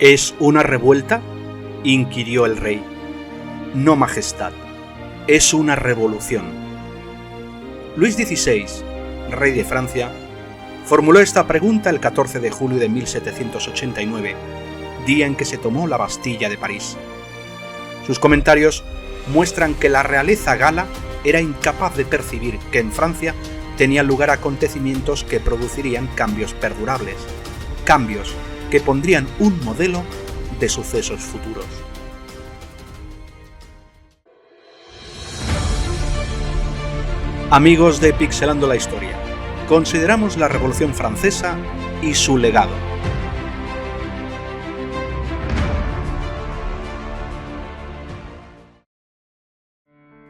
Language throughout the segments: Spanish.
¿Es una revuelta?, inquirió el rey. No, majestad, es una revolución. Luis XVI, rey de Francia, formuló esta pregunta el 14 de julio de 1789, día en que se tomó la Bastilla de París. Sus comentarios muestran que la realeza gala era incapaz de percibir que en Francia tenían lugar acontecimientos que producirían cambios perdurables, cambios que pondrían un modelo de sucesos futuros. Amigos de Pixelando la Historia, consideramos la Revolución Francesa y su legado.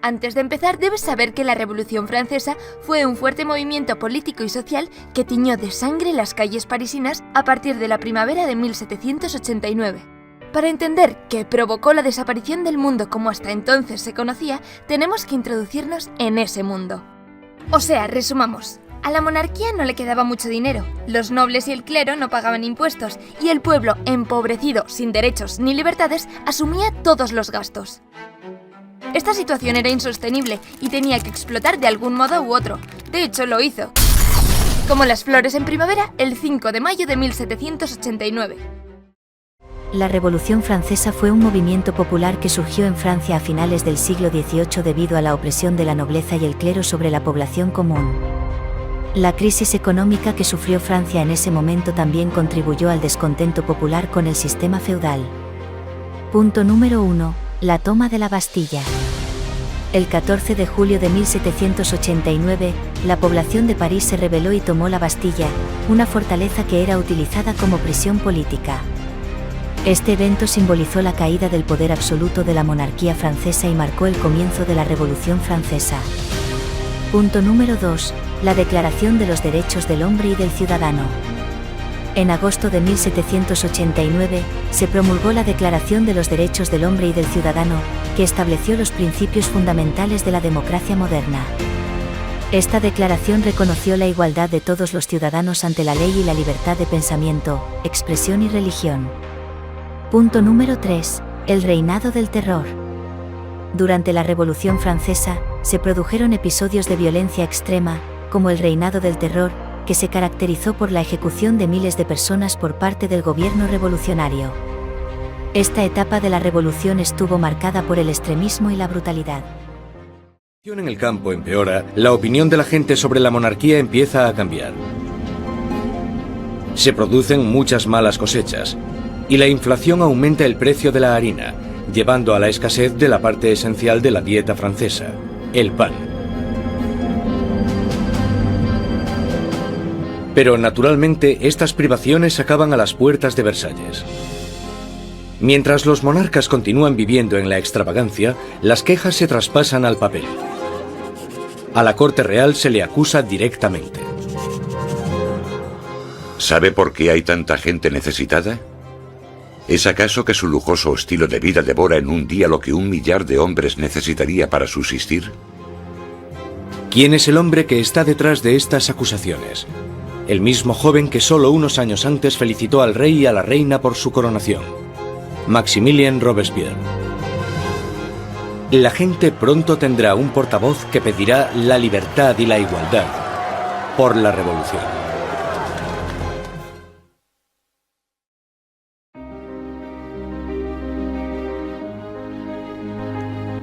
Antes de empezar, debes saber que la Revolución Francesa fue un fuerte movimiento político y social que tiñó de sangre las calles parisinas a partir de la primavera de 1789. Para entender qué provocó la desaparición del mundo como hasta entonces se conocía, tenemos que introducirnos en ese mundo. O sea, resumamos. A la monarquía no le quedaba mucho dinero, los nobles y el clero no pagaban impuestos y el pueblo, empobrecido, sin derechos ni libertades, asumía todos los gastos. Esta situación era insostenible y tenía que explotar de algún modo u otro. De hecho, lo hizo. Como las flores en primavera, el 5 de mayo de 1789. La Revolución Francesa fue un movimiento popular que surgió en Francia a finales del siglo XVIII debido a la opresión de la nobleza y el clero sobre la población común. La crisis económica que sufrió Francia en ese momento también contribuyó al descontento popular con el sistema feudal. Punto número 1. La toma de la Bastilla. El 14 de julio de 1789, la población de París se rebeló y tomó la Bastilla, una fortaleza que era utilizada como prisión política. Este evento simbolizó la caída del poder absoluto de la monarquía francesa y marcó el comienzo de la Revolución Francesa. Punto número 2. La Declaración de los Derechos del Hombre y del Ciudadano. En agosto de 1789, se promulgó la Declaración de los Derechos del Hombre y del Ciudadano, que estableció los principios fundamentales de la democracia moderna. Esta declaración reconoció la igualdad de todos los ciudadanos ante la ley y la libertad de pensamiento, expresión y religión. Punto número 3. El reinado del terror. Durante la Revolución Francesa, se produjeron episodios de violencia extrema, como el reinado del terror, que se caracterizó por la ejecución de miles de personas por parte del gobierno revolucionario. Esta etapa de la revolución estuvo marcada por el extremismo y la brutalidad. En el campo empeora, la opinión de la gente sobre la monarquía empieza a cambiar. Se producen muchas malas cosechas, y la inflación aumenta el precio de la harina, llevando a la escasez de la parte esencial de la dieta francesa, el pan. Pero naturalmente estas privaciones acaban a las puertas de Versalles. Mientras los monarcas continúan viviendo en la extravagancia, las quejas se traspasan al papel. A la corte real se le acusa directamente. ¿Sabe por qué hay tanta gente necesitada? ¿Es acaso que su lujoso estilo de vida devora en un día lo que 1 millar de hombres necesitaría para subsistir? ¿Quién es el hombre que está detrás de estas acusaciones? El mismo joven que solo unos años antes felicitó al rey y a la reina por su coronación, Maximilien Robespierre. La gente pronto tendrá un portavoz que pedirá la libertad y la igualdad por la revolución.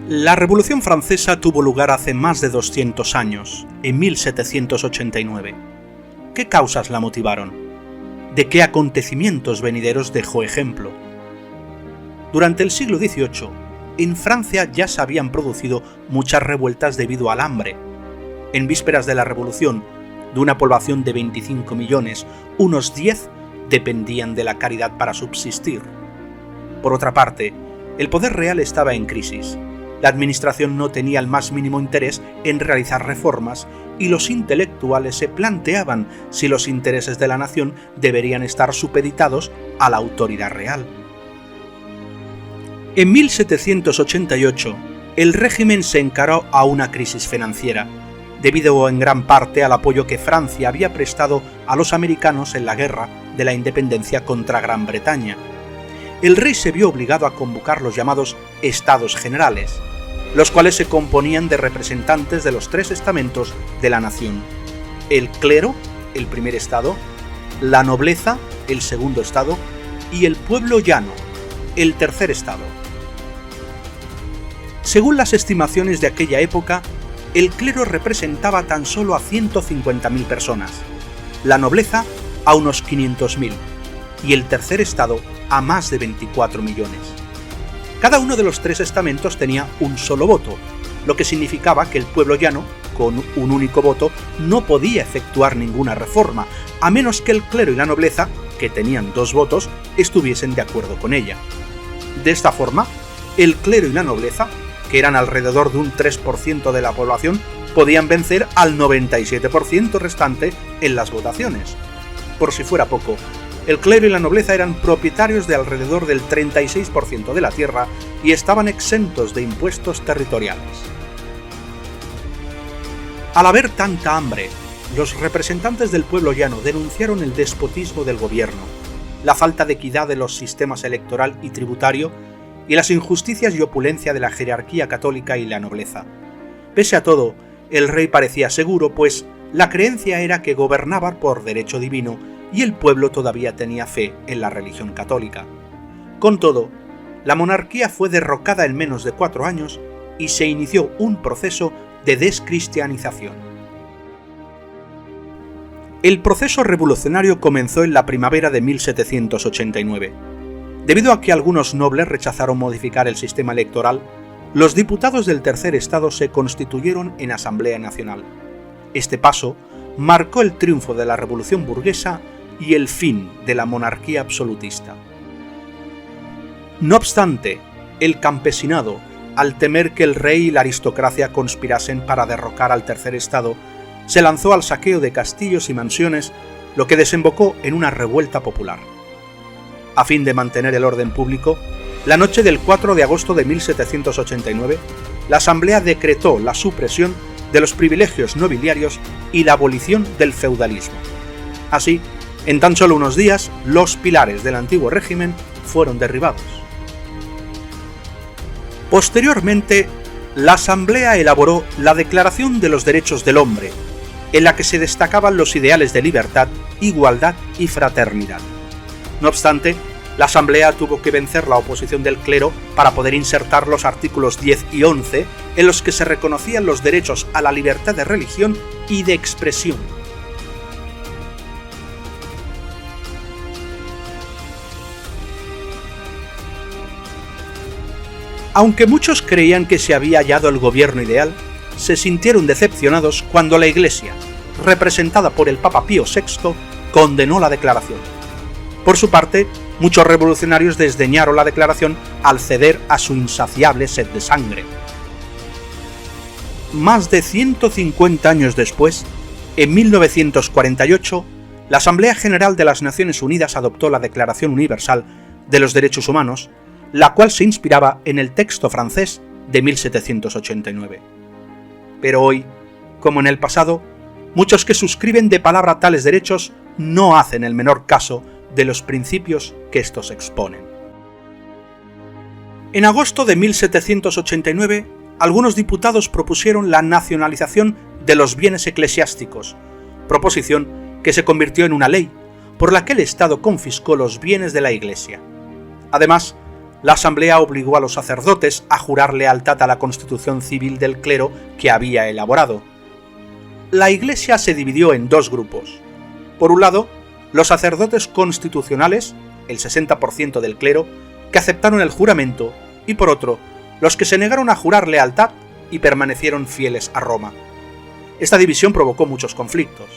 La Revolución Francesa tuvo lugar hace más de 200 años, en 1789. ¿Qué causas la motivaron? ¿De qué acontecimientos venideros dejó ejemplo? Durante el siglo XVIII, en Francia ya se habían producido muchas revueltas debido al hambre. En vísperas de la Revolución, de una población de 25 millones, unos 10 dependían de la caridad para subsistir. Por otra parte, el poder real estaba en crisis. La administración no tenía el más mínimo interés en realizar reformas y los intelectuales se planteaban si los intereses de la nación deberían estar supeditados a la autoridad real. En 1788, el régimen se encaró a una crisis financiera, debido en gran parte al apoyo que Francia había prestado a los americanos en la guerra de la independencia contra Gran Bretaña. el rey se vio obligado a convocar los llamados Estados Generales, los cuales se componían de representantes de los 3 estamentos de la nación: el clero, el primer estado; la nobleza, el segundo estado; y el pueblo llano, el tercer estado. Según las estimaciones de aquella época, el clero representaba tan solo a 150.000 personas, la nobleza a unos 500.000 y el tercer estado a más de 24 millones. Cada uno de los 3 estamentos tenía un solo voto, lo que significaba que el pueblo llano, con un único voto, no podía efectuar ninguna reforma, a menos que el clero y la nobleza, que tenían 2 votos, estuviesen de acuerdo con ella. De esta forma, el clero y la nobleza, que eran alrededor de un 3% de la población, podían vencer al 97% restante en las votaciones. Por si fuera poco, el clero y la nobleza eran propietarios de alrededor del 36% de la tierra y estaban exentos de impuestos territoriales. Al haber tanta hambre, los representantes del pueblo llano denunciaron el despotismo del gobierno, la falta de equidad de los sistemas electoral y tributario y las injusticias y opulencia de la jerarquía católica y la nobleza. Pese a todo, el rey parecía seguro, pues la creencia era que gobernaba por derecho divino y el pueblo todavía tenía fe en la religión católica. Con todo, la monarquía fue derrocada en menos de 4 años y se inició un proceso de descristianización. El proceso revolucionario comenzó en la primavera de 1789. Debido a que algunos nobles rechazaron modificar el sistema electoral, los diputados del tercer estado se constituyeron en Asamblea Nacional. Este paso marcó el triunfo de la revolución burguesa y el fin de la monarquía absolutista. No obstante, el campesinado, al temer que el rey y la aristocracia conspirasen para derrocar al tercer estado, se lanzó al saqueo de castillos y mansiones, lo que desembocó en una revuelta popular. A fin de mantener el orden público, la noche del 4 de agosto de 1789, la Asamblea decretó la supresión de los privilegios nobiliarios y la abolición del feudalismo. Así, en tan solo unos días, los pilares del antiguo régimen fueron derribados. Posteriormente, la Asamblea elaboró la Declaración de los Derechos del Hombre, en la que se destacaban los ideales de libertad, igualdad y fraternidad. No obstante, la Asamblea tuvo que vencer la oposición del clero para poder insertar los artículos 10 y 11, en los que se reconocían los derechos a la libertad de religión y de expresión. Aunque muchos creían que se había hallado el gobierno ideal, se sintieron decepcionados cuando la Iglesia, representada por el Papa Pío VI, condenó la declaración. Por su parte, muchos revolucionarios desdeñaron la declaración al ceder a su insaciable sed de sangre. Más de 150 años después, en 1948, la Asamblea General de las Naciones Unidas adoptó la Declaración Universal de los Derechos Humanos, la cual se inspiraba en el texto francés de 1789. Pero hoy, como en el pasado, muchos que suscriben de palabra tales derechos no hacen el menor caso de los principios que estos exponen. En agosto de 1789, algunos diputados propusieron la nacionalización de los bienes eclesiásticos, proposición que se convirtió en una ley, por la que el Estado confiscó los bienes de la Iglesia. Además, la Asamblea obligó a los sacerdotes a jurar lealtad a la constitución civil del clero que había elaborado. La Iglesia se dividió en 2 grupos. Por un lado, los sacerdotes constitucionales, el 60% del clero, que aceptaron el juramento, y por otro, los que se negaron a jurar lealtad y permanecieron fieles a Roma. Esta división provocó muchos conflictos.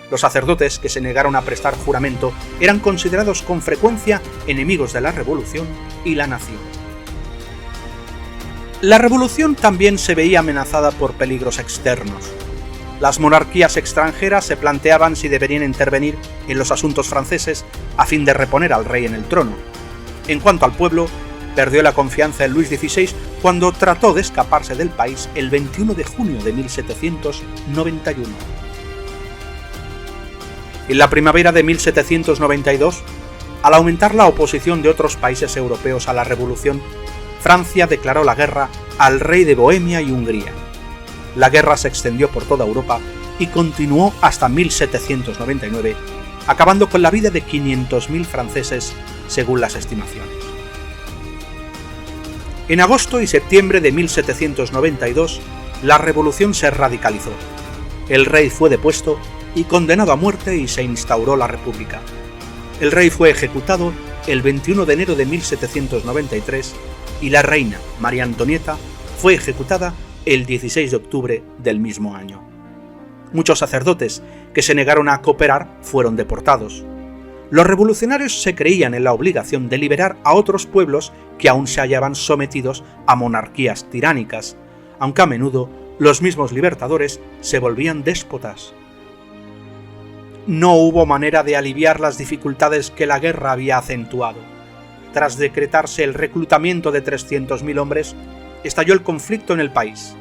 Los sacerdotes que se negaron a prestar juramento eran considerados con frecuencia enemigos de la revolución y la nación. La revolución también se veía amenazada por peligros externos. Las monarquías extranjeras se planteaban si deberían intervenir en los asuntos franceses a fin de reponer al rey en el trono. En cuanto al pueblo, perdió la confianza en Luis XVI cuando trató de escaparse del país el 21 de junio de 1791. En la primavera de 1792, Al aumentar la oposición de otros países europeos a la revolución, Francia declaró la guerra al rey de Bohemia y Hungría. La guerra se extendió por toda Europa y continuó hasta 1799, acabando con la vida de 500.000 franceses, según las estimaciones. En agosto y septiembre de 1792, la revolución se radicalizó. El rey fue depuesto y condenado a muerte y se instauró la República. El rey fue ejecutado el 21 de enero de 1793 y la reina, María Antonieta, fue ejecutada el 16 de octubre del mismo año. Muchos sacerdotes que se negaron a cooperar fueron deportados. Los revolucionarios se creían en la obligación de liberar a otros pueblos que aún se hallaban sometidos a monarquías tiránicas, aunque a menudo los mismos libertadores se volvían déspotas. No hubo manera de aliviar las dificultades que la guerra había acentuado. Tras decretarse el reclutamiento de 300.000 hombres, estalló el conflicto en el país.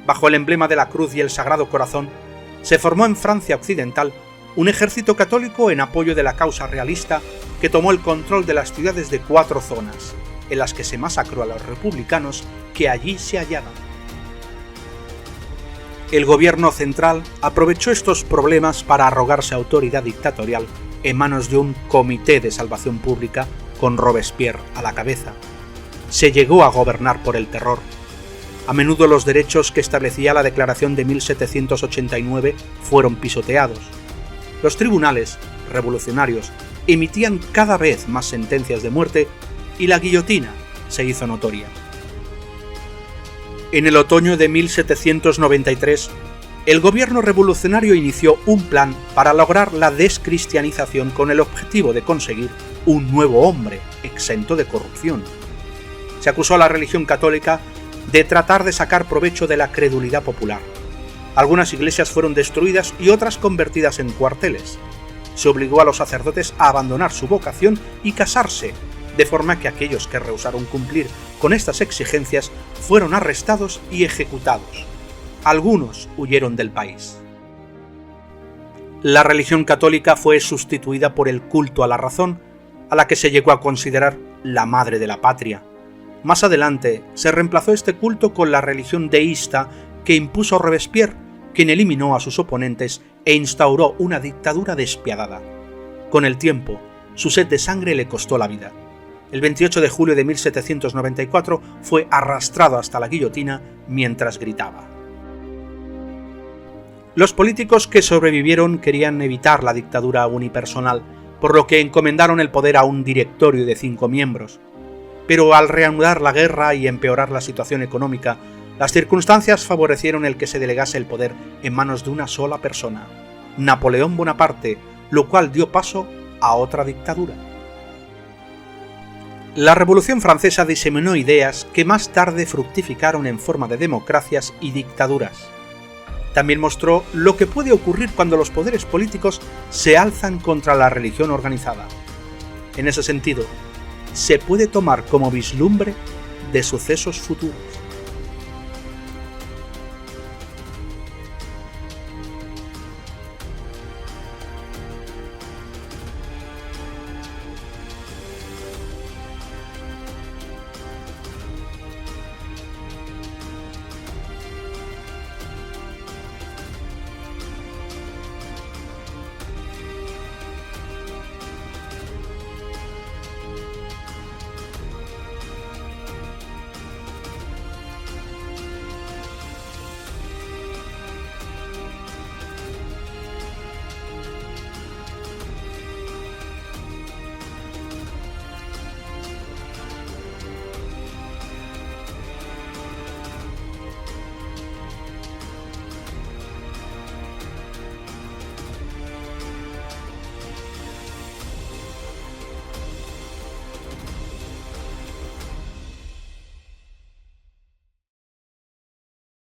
Bajo el emblema de la cruz y el Sagrado Corazón, se formó en Francia occidental un ejército católico en apoyo de la causa realista que tomó el control de las ciudades de 4 zonas, en las que se masacró a los republicanos que allí se hallaban. El gobierno central aprovechó estos problemas para arrogarse autoridad dictatorial en manos de un comité de salvación pública con Robespierre a la cabeza. Se llegó a gobernar por el terror. A menudo los derechos que establecía la Declaración de 1789 fueron pisoteados. Los tribunales revolucionarios emitían cada vez más sentencias de muerte y la guillotina se hizo notoria. En el otoño de 1793, el gobierno revolucionario inició un plan para lograr la descristianización con el objetivo de conseguir un nuevo hombre exento de corrupción. Se acusó a la religión católica de tratar de sacar provecho de la credulidad popular. Algunas iglesias fueron destruidas y otras convertidas en cuarteles. Se obligó a los sacerdotes a abandonar su vocación y casarse, de forma que aquellos que rehusaron cumplir con estas exigencias fueron arrestados y ejecutados. Algunos huyeron del país. La religión católica fue sustituida por el culto a la razón, a la que se llegó a considerar la madre de la patria. Más adelante se reemplazó este culto con la religión deísta que impuso Robespierre, quien eliminó a sus oponentes e instauró una dictadura despiadada. Con el tiempo, su sed de sangre le costó la vida. El 28 de julio de 1794 fue arrastrado hasta la guillotina mientras gritaba. Los políticos que sobrevivieron querían evitar la dictadura unipersonal, por lo que encomendaron el poder a un directorio de 5 miembros. Pero al reanudar la guerra y empeorar la situación económica, las circunstancias favorecieron el que se delegase el poder en manos de una sola persona, Napoleón Bonaparte, lo cual dio paso a otra dictadura. La Revolución Francesa diseminó ideas que más tarde fructificaron en forma de democracias y dictaduras. También mostró lo que puede ocurrir cuando los poderes políticos se alzan contra la religión organizada. En ese sentido, se puede tomar como vislumbre de sucesos futuros.